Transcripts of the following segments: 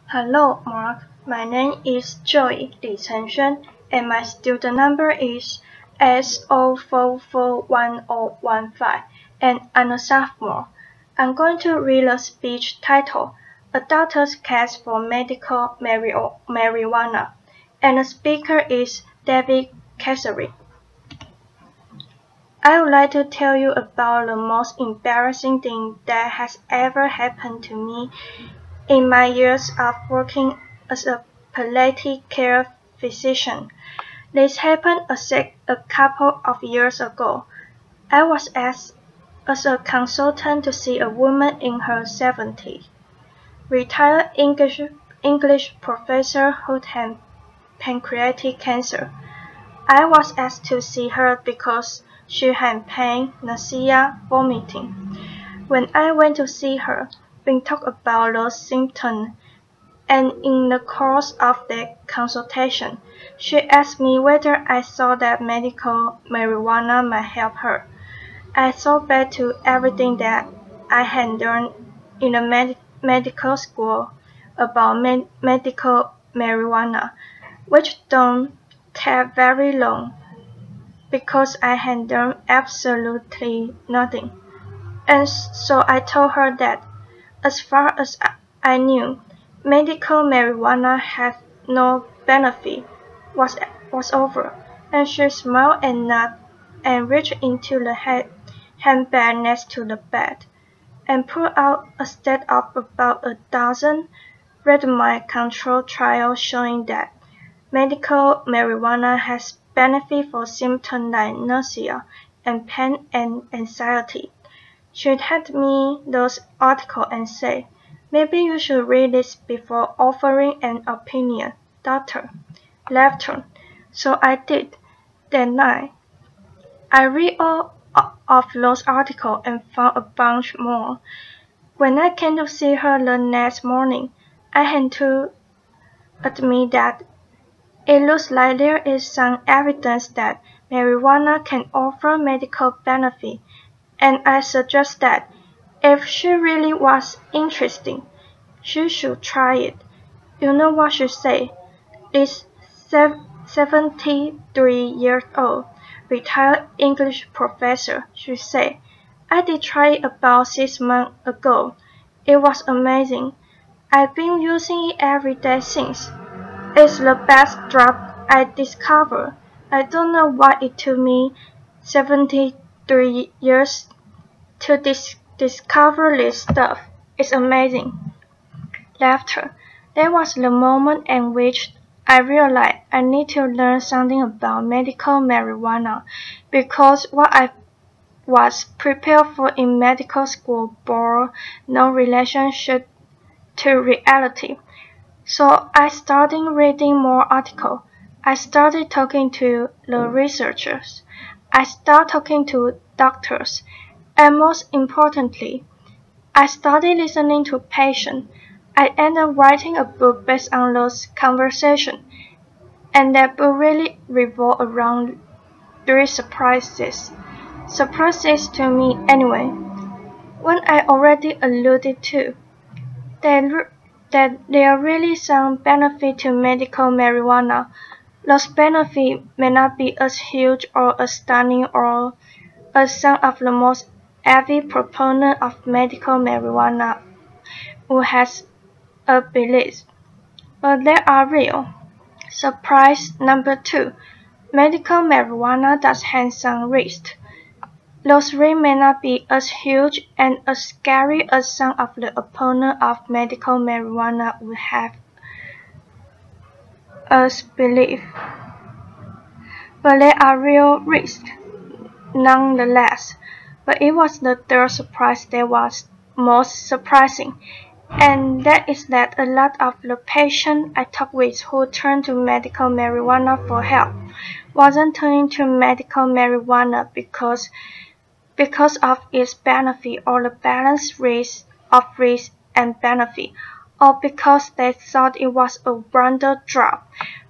Hello, Mark. My name is Joy Li Chenxuan, and my student number is S0441015, and I'm a sophomore. I'm going to read a speech titled "A Doctor's Case for Medical Marijuana," and the speaker is David Casarett. I would like to tell you about the most embarrassing thing that has ever happened to me in my years of working as a palliative care physician. This happened a couple of years ago. I was asked as a consultant to see a woman in her 70s, retired English professor who had pancreatic cancer. I was asked to see her because she had pain, nausea, vomiting. When I went to see her, we talked about those symptoms, and in the course of the consultation, she asked me whether I thought that medical marijuana might help her. I thought back to everything that I had learned in the medical school about medical marijuana, which don't take very long, because I had done absolutely nothing. And so I told her that, as far as I knew, medical marijuana had no benefit, was over, and she smiled and nodded and reached into the handbag next to the bed, and pulled out a stack of about a dozen randomized controlled trials showing that medical marijuana has benefit for symptoms like nausea and pain and anxiety. She'd hand me those articles and say, "Maybe you should read this before offering an opinion, doctor." Laughter. So I did. That night, I read all of those articles and found a bunch more. When I came to see her the next morning, I had to admit that it looks like there is some evidence that marijuana can offer medical benefit, and I suggest that if she really was interested, she should try it. You know what she said? This 73-year-old retired English professor, she said, "I did try it about 6 months ago. It was amazing. I've been using it every day since. It's the best drug I discovered. I don't know why it took me 73 years to discover this stuff. It's amazing." Laughter. That was the moment in which I realized I need to learn something about medical marijuana, because what I was prepared for in medical school bore no relationship to reality. So I started reading more articles. I started talking to the researchers. I started talking to doctors. And most importantly, I started listening to patients. I ended up writing a book based on those conversations. And that book really revolved around 3 surprises. Surprises to me anyway. One I already alluded to. That there are really some benefit to medical marijuana. Those benefits may not be as huge or as stunning or as some of the most avid proponents of medical marijuana would have believed, but they are real. Surprise number 2. Medical marijuana does have some risks. Those risks may not be as huge and as scary as some of the opponents of medical marijuana would have us believe, but they are real risks nonetheless. But it was the third surprise that was most surprising, and that is that a lot of the patients I talked with who turned to medical marijuana for help wasn't turning to medical marijuana because of its benefit or the balanced risk of risk and benefit, or because they thought it was a wonder drug,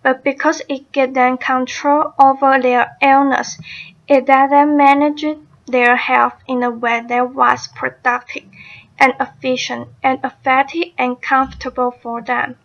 but because it gave them control over their illness. It let them manage their health in a way that was productive. and efficient and effective and comfortable for them.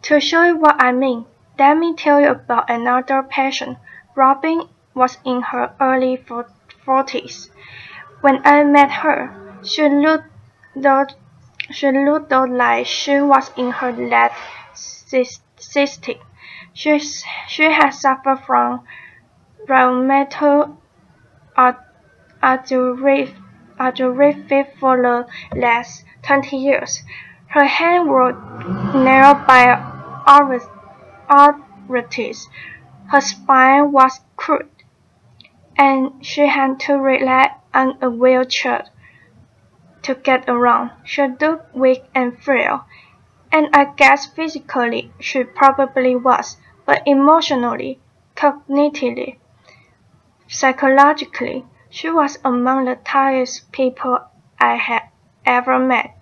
To show you what I mean, let me tell you about another patient. Robin was in her early 40s. When I met her, she looked like she was in her late 60s. She had suffered from rheumatoid arthritis for the last 20 years. Her hands were narrowed by arthritis. Her spine was crooked, and she had to rely on a wheelchair to get around. She looked weak and frail, and I guess physically she probably was, but emotionally, cognitively, psychologically, she was among the tiredest people I had ever met.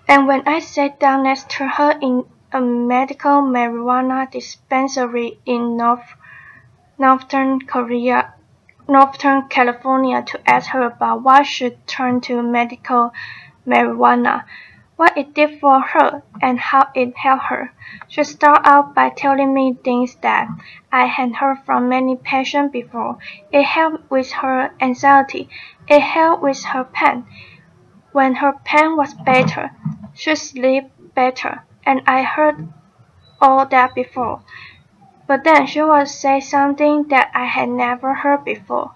And when I sat down next to her in a medical marijuana dispensary in Northern California to ask her about why she turned to medical marijuana, what it did for her, and how it helped her, she started out by telling me things that I had heard from many patients before. It helped with her anxiety. It helped with her pain. When her pain was better, she slept better, and I heard all that before. But then she would say something that I had never heard before,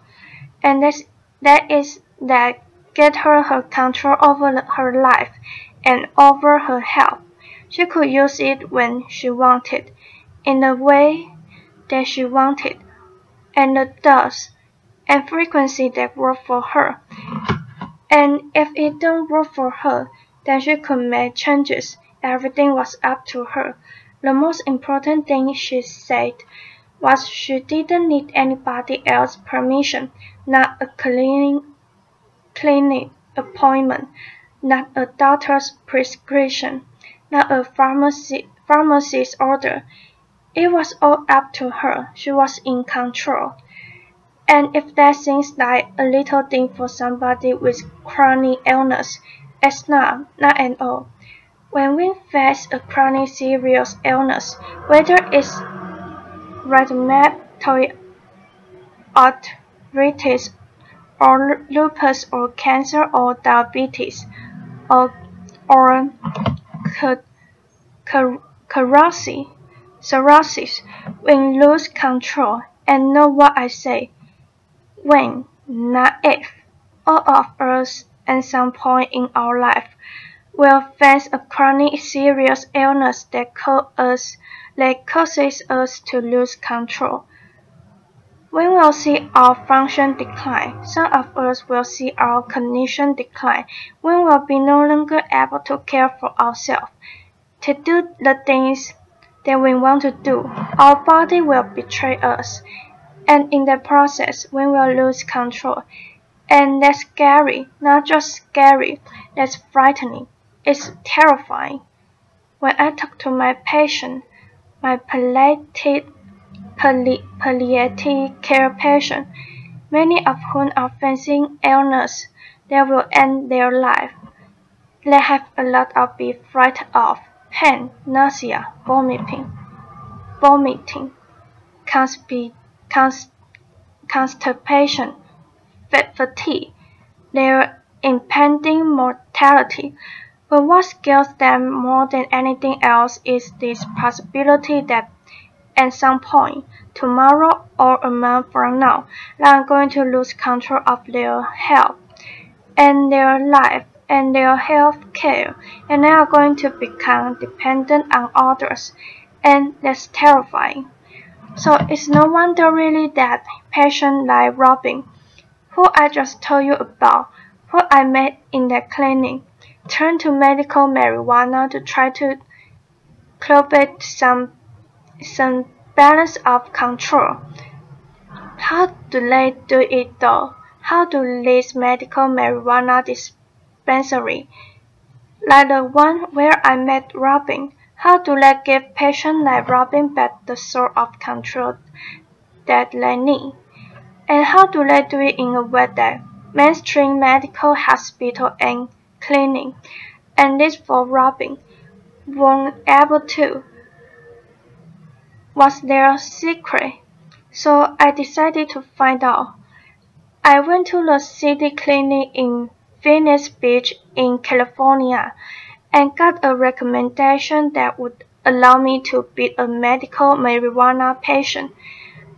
and that get her control over her life and over her health. She could use it when she wanted, in the way that she wanted, and the dose and frequency that worked for her. And if it don't work for her, then she could make changes. Everything was up to her. The most important thing she said was she didn't need anybody else's permission, not a clinic appointment, not a doctor's prescription, not a pharmacist's order. It was all up to her. She was in control. And if that seems like a little thing for somebody with chronic illness, it's not at all. When we face a chronic serious illness, whether it's rheumatoid arthritis or lupus or cancer or diabetes or cirrhosis, we lose control. And know what I say? When, not if. All of us at some point in our life will face a chronic serious illness that causes us to lose control. We will see our function decline. Some of us will see our cognition decline. We will be no longer able to care for ourselves, to do the things that we want to do. Our body will betray us, and in the process, we will lose control. And that's scary, not just scary, that's frightening. It's terrifying. When I talk to my patient, my palliative care patient, many of whom are facing illness that will end their life, they have a lot of be frightened of: pain, nausea, vomiting, constipation, fatigue, their impending mortality. But what scares them more than anything else is this possibility that at some point, tomorrow or a month from now, they are going to lose control of their health and their life and their health care, and they are going to become dependent on others, and that's terrifying. So it's no wonder really that patients like Robin, who I just told you about, who I met in the clinic, turned to medical marijuana to try to cultivate some balance of control. How do they do it though? How do these medical marijuana dispensary, like the one where I met Robin, how do they give patients like Robin back the sort of control that they need? And how do they do it in a way that mainstream medical hospitals and cleaning, and this for robbing, weren't able to. Was their secret? So I decided to find out. I went to the city clinic in Venice Beach in California and got a recommendation that would allow me to be a medical marijuana patient.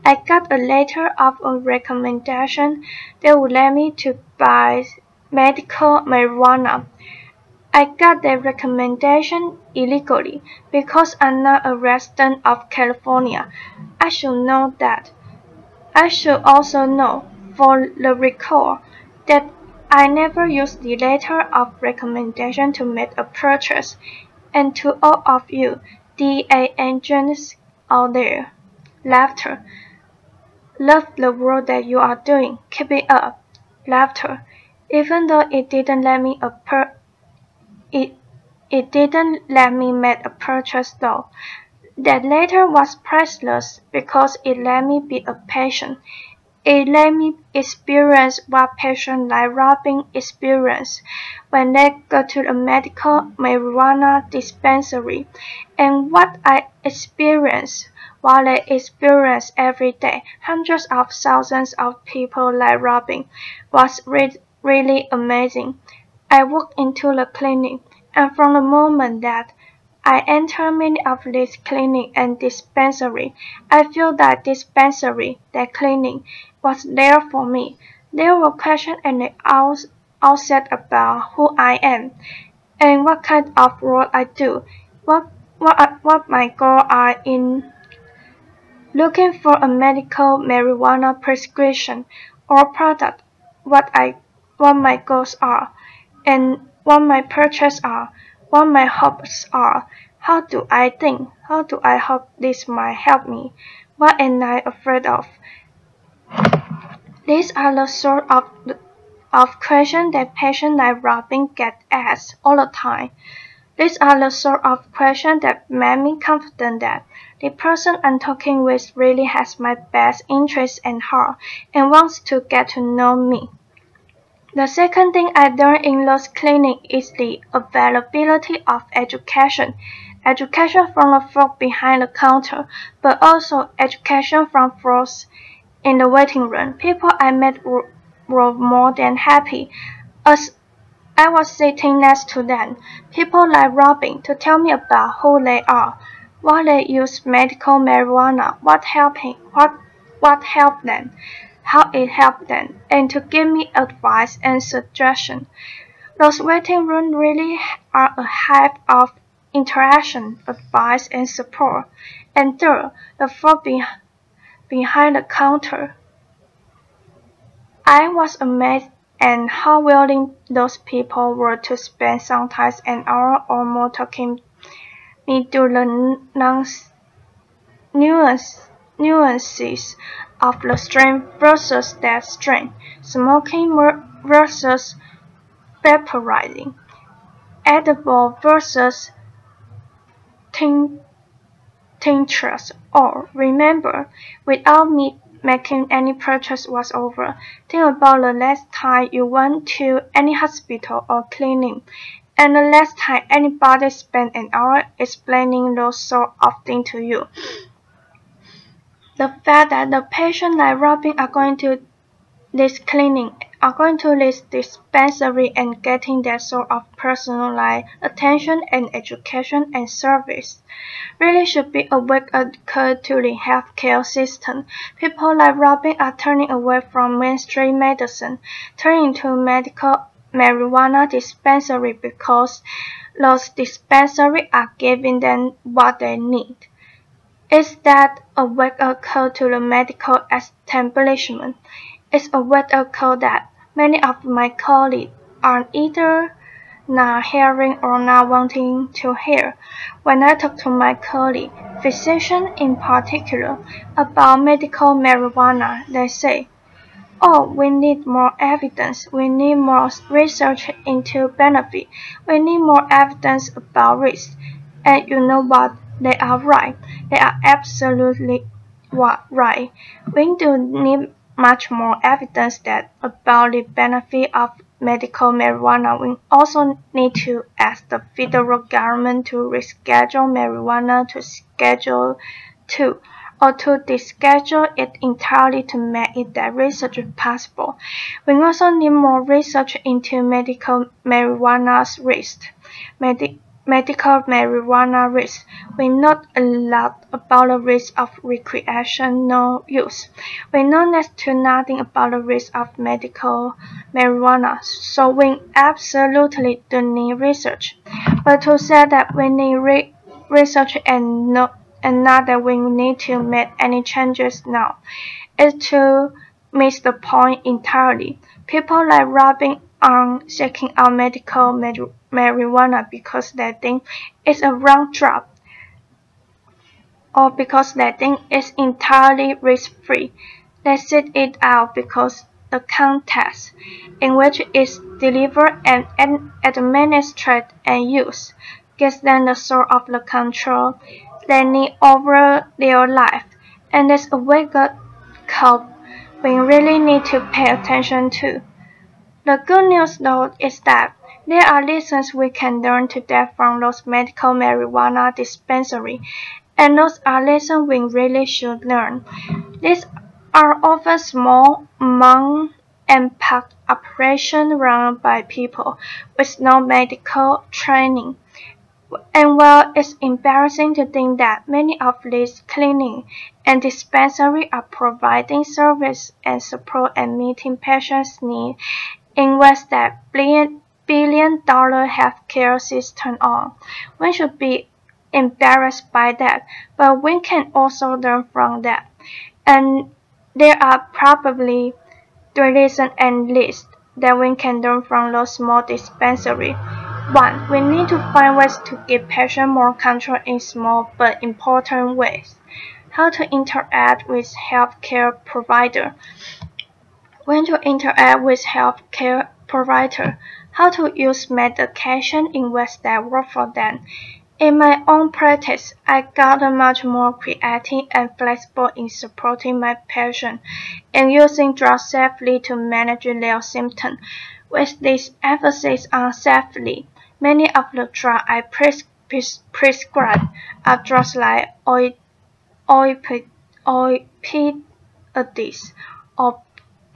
I got a letter of a recommendation that would let me to buy medical marijuana. I got that recommendation illegally because I'm not a resident of California. I should know that. I should also know, for the record, that I never used the letter of recommendation to make a purchase. And to all of you DA agents out there, laughter. Love the work that you are doing. Keep it up. Laughter. Even though it didn't let me it didn't let me make a purchase though. That letter was priceless because it let me be a patient. It let me experience what patients like Robin experience when they go to a medical marijuana dispensary, and what I experience while I experience every day hundreds of thousands of people like Robin was really amazing. I walked into the clinic, and from the moment that I enter many of these clinic and dispensary, I feel that dispensary, that clinic, was there for me. There were questions at the outset about who I am, and what kind of work I do, what my goals are in looking for a medical marijuana prescription or product, what my goals are, and what my purchases are, what my hopes are. How do I think? How do I hope this might help me? What am I afraid of? These are the sort of questions that patients like Robin get asked all the time. These are the sort of questions that make me confident that the person I'm talking with really has my best interest at heart and wants to get to know me. The second thing I learned in those clinics is the availability of education. Education from the folk behind the counter, but also education from folks in the waiting room. People I met were more than happy as I was sitting next to them. People like Robin to tell me about who they are, why they use medical marijuana, what helped them, how it helped them, and to give me advice and suggestions. Those waiting rooms really are a hive of interaction, advice, and support. And third, the folk behind the counter. I was amazed at how willing those people were to spend sometimes an hour or more talking me through the nuances of the strain versus that strain, smoking versus vaporizing, edible versus tinctures. Or, remember, without me making any purchase was over, think about the last time you went to any hospital or clinic, and the last time anybody spent an hour explaining those sort of things to you. The fact that the patients like Robin are going to this clinic, are going to this dispensary and getting that sort of personalized attention and education and service really should be a wake-up call to the healthcare system. People like Robin are turning away from mainstream medicine, turning to medical marijuana dispensary because those dispensaries are giving them what they need. Is that a wake-up call to the medical establishment? It's a wake-up call that many of my colleagues are either not hearing or not wanting to hear. When I talk to my colleagues, physicians in particular, about medical marijuana, they say, "Oh, we need more evidence. We need more research into benefit. We need more evidence about risk." And you know what? They are right. They are absolutely right. We do need much more evidence about the benefit of medical marijuana, we also need to ask the federal government to reschedule marijuana to Schedule 2 or to deschedule it entirely to make it that research possible. We also need more research into medical marijuana's risk. Medical marijuana risk. We know a lot about the risk of recreational use. We know next to nothing about the risk of medical marijuana, so we absolutely do need research. But to say that we need research and not that we need to make any changes now is to miss the point entirely. People like rubbing on seeking out medical marijuana because they think it's a wrong drug or because they think it's entirely risk-free. They seek it out because the context in which it's delivered and administered and used gives them the sort of the control they need over their life, and that's a wake-up we really need to pay attention to. The good news, though, is that there are lessons we can learn today from those medical marijuana dispensaries, and those are lessons we really should learn. These are often small, mom-and-pop operations run by people with no medical training. And while it's embarrassing to think that many of these clinics and dispensaries are providing service and support and meeting patients' needs in ways that billion-dollar healthcare system on, one should be embarrassed by that, but one can also learn from that. And there are probably three lessons at least that one can learn from those small dispensaries. 1. We need to find ways to give patients more control in small but important ways. How to interact with healthcare provider. When to interact with healthcare provider. How to use medication in ways that work for them. In my own practice, I got much more creative and flexible in supporting my patients and using drugs safely to manage their symptoms. With this emphasis on safely, many of the drugs I prescribe are drugs like opioids or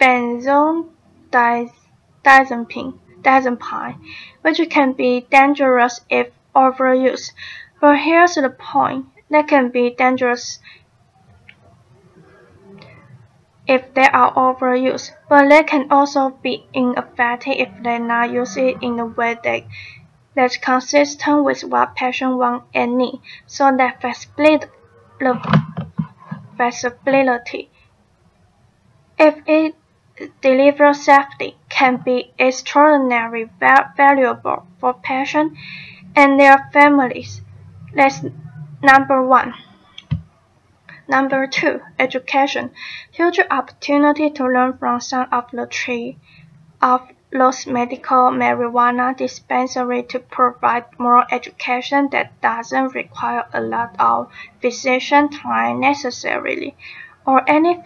benzodiazepine, which can be dangerous if overused. But here's the point: they can be dangerous if they are overused, but they can also be ineffective if they not use it in a way that's consistent with what patients want and need. So that flexibility, if it delivered safely, can be extraordinarily valuable for patients and their families. That's number 1. Number 2, education. Huge opportunity to learn from some of the three of those medical marijuana dispensaries to provide more education that doesn't require a lot of physician time necessarily, or any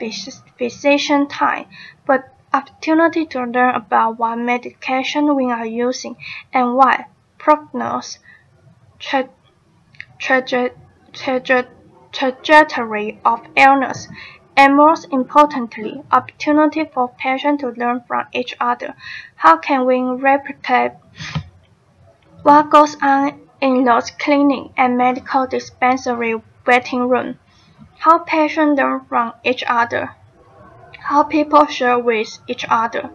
physician time, but opportunity to learn about what medication we are using and why, prognosis, trajectory of illness, and most importantly, opportunity for patients to learn from each other. How can we replicate what goes on in those clinic and medical dispensary waiting rooms? How patients learn from each other? How people share with each other?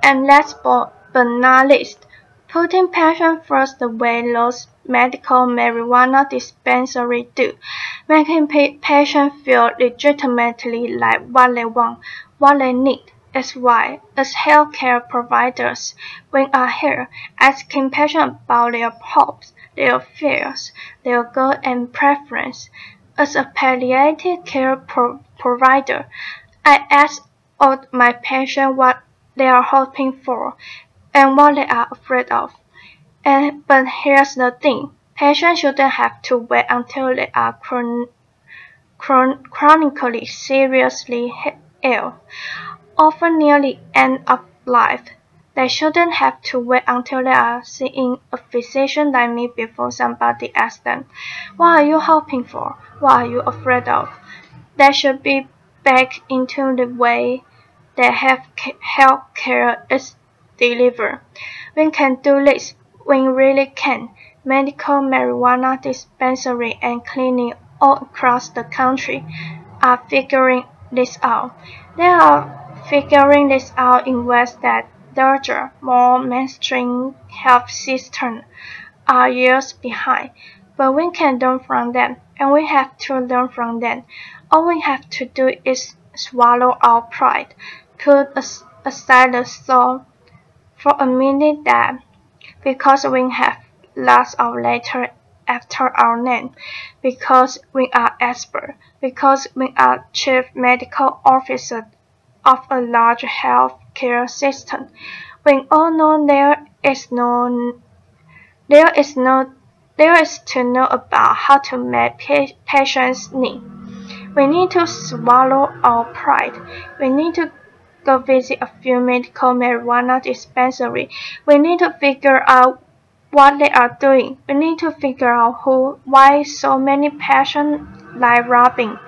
And last but not least, putting patients first the way those medical marijuana dispensaries do, making patients feel legitimately like what they want, what they need. Is why, as healthcare providers, we are here asking patients about their hopes, their fears, their goals and preferences. As a palliative care provider, I ask all my patients what they are hoping for and what they are afraid of. But here's the thing: patients shouldn't have to wait until they are chronically seriously ill, often near the end of life, They shouldn't have to wait until they are seeing a physician like me before somebody asks them, "What are you hoping for? What are you afraid of?" That should be back into the way that health care is delivered. We can do this. We really can. Medical marijuana dispensary and clinic all across the country are figuring this out. They are figuring this out in ways that larger, more mainstream health systems are years behind. But we can learn from them, and we have to learn from them. All we have to do is swallow our pride, put aside the thought for a minute that because we have last our letter after our name, because we are expert, because we are chief medical officer of a large health care system, we all know there is to know about how to meet patients' needs. We need to swallow our pride. We need to go visit a few medical marijuana dispensaries. We need to figure out what they are doing. We need to figure out why so many patients like Robin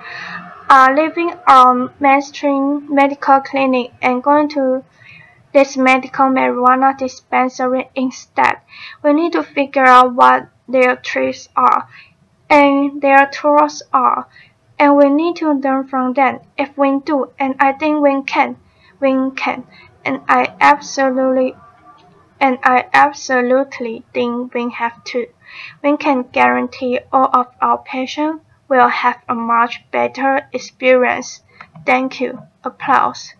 are leaving our mainstream medical clinic and going to this medical marijuana dispensary instead. We need to figure out what their tricks are and their tools are, and we need to learn from them. If we do, and I think we can, and I absolutely think we have to. We can guarantee all of our patients will have a much better experience. Thank you. Applause.